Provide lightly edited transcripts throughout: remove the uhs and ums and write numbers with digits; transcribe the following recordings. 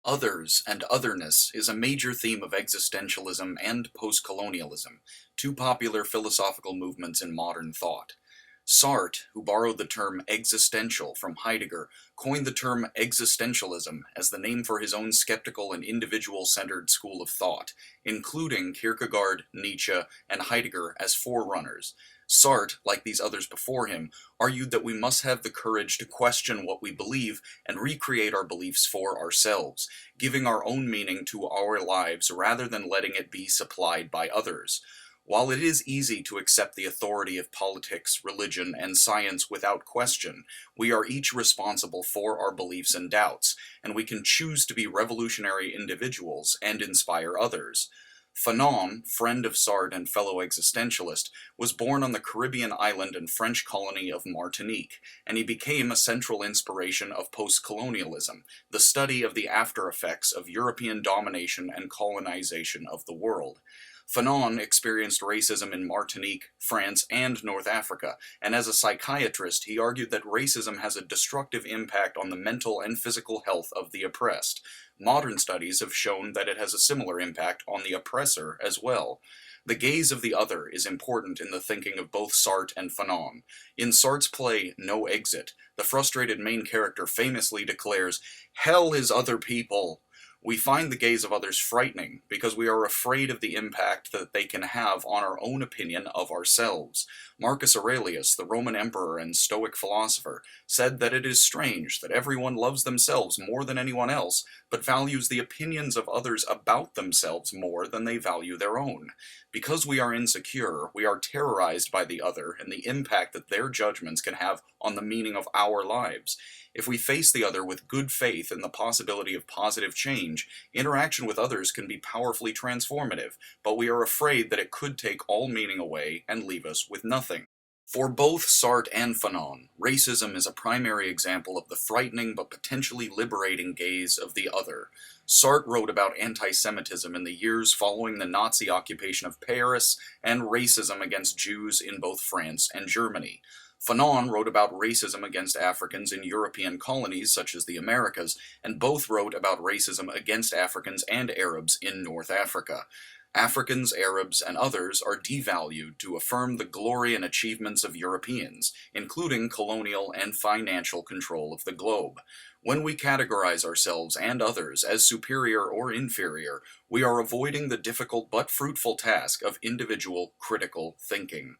Others and otherness is a major theme of existentialism and postcolonialism, two popular philosophical movements in modern thought. Sartre, who borrowed the term existential from Heidegger, coined the term existentialism as the name for his own skeptical and individual-centered school of thought, including Kierkegaard, Nietzsche, and Heidegger as forerunners. Sartre, like these others before him, argued that we must have the courage to question what we believe and recreate our beliefs for ourselves, giving our own meaning to our lives rather than letting it be supplied by others. While it is easy to accept the authority of politics, religion, and science without question, we are each responsible for our beliefs and doubts, and we can choose to be revolutionary individuals and inspire others. FANON, friend of Sartre and fellow existentialist, was born on the Caribbean island and French colony of Martinique, and he became a central inspiration of postcolonialism, the study of the after-effects of European domination and colonization of the world. Fanon experienced racism in Martinique, France, and North Africa, and as a psychiatrist he argued that racism has a destructive impact on the mental and physical health of the oppressed. Modern studies have shown that it has a similar impact on the oppressor as well. The gaze of the other is important in the thinking of both Sartre and Fanon. In Sartre's play No Exit, the frustrated main character famously declares, "Hell is other people." We find the gaze of others frightening because we are afraid of the impact that they can have on our own opinion of ourselves. Marcus Aurelius, the Roman emperor and Stoic philosopher, said that it is strange that everyone loves themselves more than anyone else, but values the opinions of others about themselves more than they value their own. Because we are insecure, we are terrorized by the other and the impact that their judgments can have on the meaning of our lives. If we face the other with good faith in the possibility of positive change, interaction with others can be powerfully transformative, but we are afraid that it could take all meaning away and leave us with nothing. For both Sartre and Fanon, racism is a primary example of the frightening but potentially liberating gaze of the other. Sartre wrote about anti-Semitism in the years following the Nazi occupation of Paris and racism against Jews in both France and Germany. Fanon wrote about racism against Africans in European colonies such as the Americas, and both wrote about racism against Africans and Arabs in North Africa. Africans, Arabs, and others are devalued to affirm the glory and achievements of Europeans, including colonial and financial control of the globe. When we categorize ourselves and others as superior or inferior, we are avoiding the difficult but fruitful task of individual critical thinking.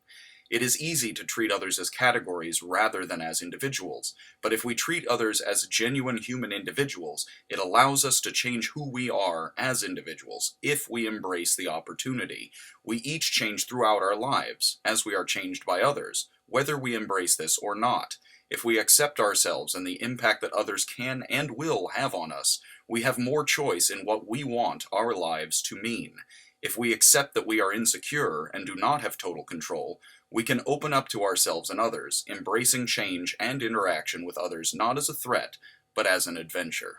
It is easy to treat others as categories rather than as individuals, but if we treat others as genuine human individuals, it allows us to change who we are as individuals, if we embrace the opportunity. We each change throughout our lives, as we are changed by others, whether we embrace this or not. If we accept ourselves and the impact that others can and will have on us, we have more choice in what we want our lives to mean. If we accept that we are insecure and do not have total control, we can open up to ourselves and others, embracing change and interaction with others not as a threat, but as an adventure.